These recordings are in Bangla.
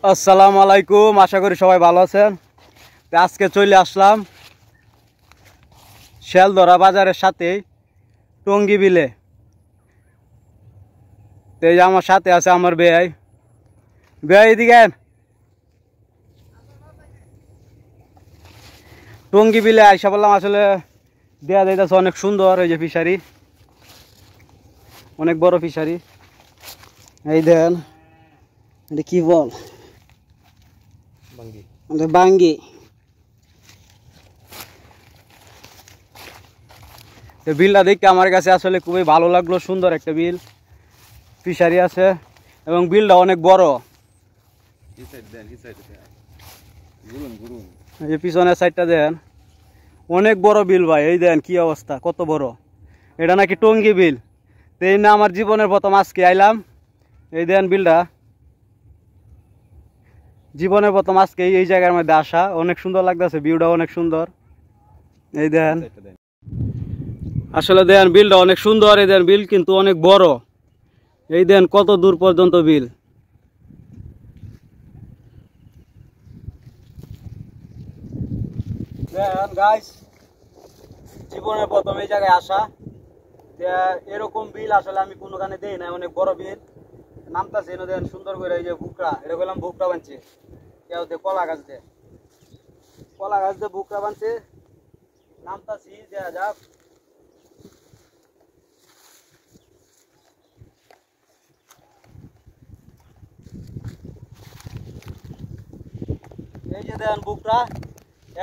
আসসালামু আলাইকুম, আশা করি সবাই ভালো আছেন। আজকে চলে আসলাম শেলদরা বাজারের সাথে টঙ্গী বিলে। তো এই যে আমার সাথে আছে আমার বেয়াই। এদিকে টঙ্গী বিলে আইসা বললাম, আসলে দেয়া যাইতেছে অনেক সুন্দর। এই যে ফিশারি, অনেক বড় ফিশারি। এই দেন, এটা কি বল, বাঙ্গি। বিলটা দেখতে আমার কাছে আসলে খুবই ভালো লাগলো, সুন্দর একটা বিল, ফিশারি আছে এবং বিলটা অনেক বড়। এই যে পিছনের সাইডটা দেন, অনেক বড় বিল ভাই। এই দেন কি অবস্থা, কত বড়। এটা নাকি টঙ্গী বিল। তো এই না আমার জীবনের প্রথম আজকে আইলাম। এই দেন বিলটা, জীবনের প্রথম আজকে এই জায়গার মধ্যে আসা। অনেক সুন্দর লাগতেছে, ভিউটা অনেক সুন্দর। এই দেন, আসলে দেন বিলটা অনেক সুন্দর। এই দেন বিল কিন্তু অনেক বড়। এই দেন কত দূর পর্যন্ত বিল। দেন গাইস, জীবনের প্রথম এই জায়গায় আসা। এরকম বিল আসলে আমি কোনোখানে দেই না, অনেক বড় বিল। নামতাছে এনে দেন সুন্দর করে। এই যে বুকরা, এটা বললাম বুকরা বানছে। কেউ দিয়ে কলা গাছ দিয়ে বুকরা বানছে। নামতাছি, দেয়া যাক। এই যে দেন বুকরা।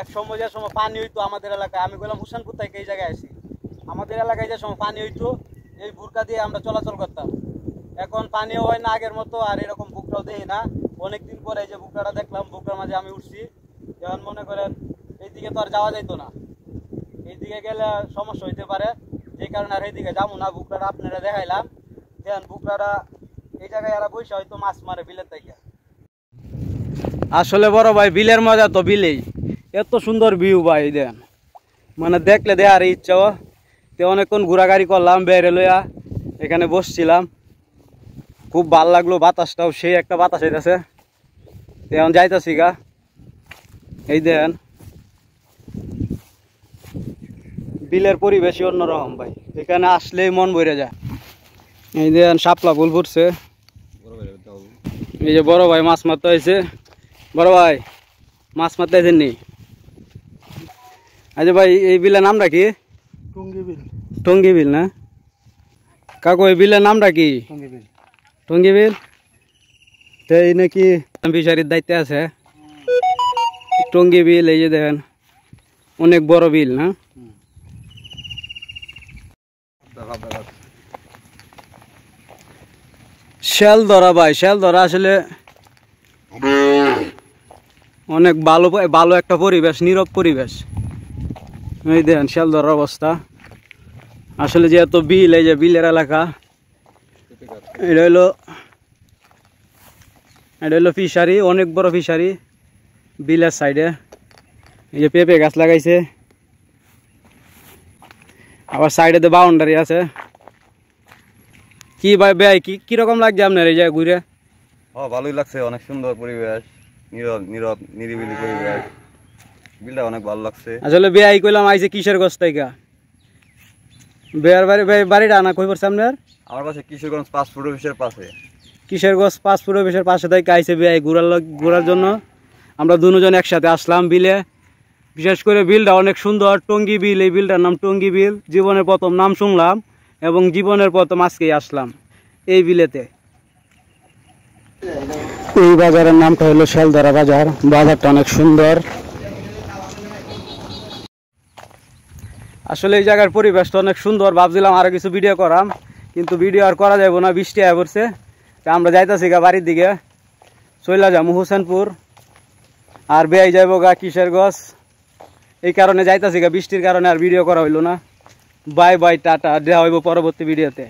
এক সময় যে সময় পানি হইতো আমাদের এলাকায়, আমি বললাম হুসেনপুর থেকে এই জায়গায় আসি। আমাদের এলাকায় যে সময় পানি হইতো, এই বুকরা দিয়ে আমরা চলাচল করতাম। এখন পানিও হয় না আগের মতো, আর এরকম বুকরাও দেখি না। অনেকদিন পরে এই যে বুকরাটা দেখলাম, বুকরার মাঝে আমি উঠছি। যেমন মনে করেন এইদিকে তো আর যাওয়া যাইতো না, এইদিকে গেলে সমস্যা হইতে পারে, যে কারণে আর এইদিকে যাবো না। বুকরাটা আপনারা দেখাইলাম। দেন বুকরাটা এই জায়গায় এরা বসে হয়তো মাছ মারে বিলের থেকে। আসলে বড় ভাই, বিলের মজা তো বিলেই। এত সুন্দর ভিউ ভাই, দেন মানে দেখলে দেয়ার ইচ্ছা। তো অনেকক্ষণ ঘোরাঘুরি করলাম, বেড়ে লইয়া এখানে বসছিলাম। খুব ভাল লাগলো, বাতাসটাও সেই একটা বাতাস হইতেছে। এখন যাইতেছি গা। এই দেন বিলের পরিবেশই অন্যরকম ভাই, এখানে আসলেই মন ভরে যায়। এই দেন শাপলা ফুল ফুটছে। এই যে বড় ভাই মাছ মারতে হয়েছে। বড় ভাই মাছ মারতে আছেন নি? আচ্ছা ভাই, এই বিলের নামটা কি? টঙ্গী বিল না কাকু? এই বিলের নামটা কি? টঙ্গী বিল। তো এই নাকি ফিশারির দায়িত্বে আছে টঙ্গী বিল। এই যে দেখেন অনেক বড় বিল না? শেলদরা ভাই, শেলদরা আসলে অনেক ভালো ভালো একটা পরিবেশ, নীরব পরিবেশ। এই দেখেন শেলদরার অবস্থা। আসলে যেহেতু বিল, এই যে বিলের এলাকা, এটা হলো ফিশারি, অনেক বড় ফিশারি বিলের সাইডে। এই যে পেঁপে গাছ লাগাইছে, আবার সাইডে তো বাউন্ডারি আছে। কি ভাই ভাই, কিরকম লাগছে আপনার এই জায়গায় ঘুরে? ভালোই লাগছে, অনেক সুন্দর পরিবেশ, নীরব নীরব নিরিবিলি পরিবেশ। বিলটা অনেক ভালো লাগছে। আসলে বেয়াই কইলাম আইছে কিশোরগঞ্জ থেকে। বেয়ার বাড়িটা না কই পড়ছে আপনার? আমার পাশে কিশোরগঞ্জ পাসপোর্ট অফিসের পাশে। কিশোরগঞ্জ পাসপোর্ট অফিসের পাশে থেকে আইছে বেয়াই ঘোরার জন্য। আমরা দুজন একসাথে আসলাম বিলে। বিশেষ করে বিলটা অনেক সুন্দর, টঙ্গী বিল। এই বিলটার নাম টঙ্গী বিল। জীবনের প্রথম নাম শুনলাম এবং জীবনের প্রথম আজকেই আসলাম এই বিলেতে। এই বাজারের নামটা হলো শেলদরা বাজার। বাজারটা অনেক সুন্দর। আসলে এই জায়গার পরিবেশটা অনেক সুন্দর। ভাবছিলাম আরো কিছু ভিডিও করাম, কিন্তু ভিডিও আর করা যাবো না, বৃষ্টি আয় পড়ছে। আমরা যাইতেছি গা বাড়ির দিকে, চলে যাবো হুসেনপুর, আর বেয়াই যাইবো গা কিশোরগঞ্জ। এই কারণে যাইতেছি গা, বৃষ্টির কারণে আর ভিডিও করা হইলো না। বাই বাই, টাটা, দেওয়া হইব পরবর্তী ভিডিওতে।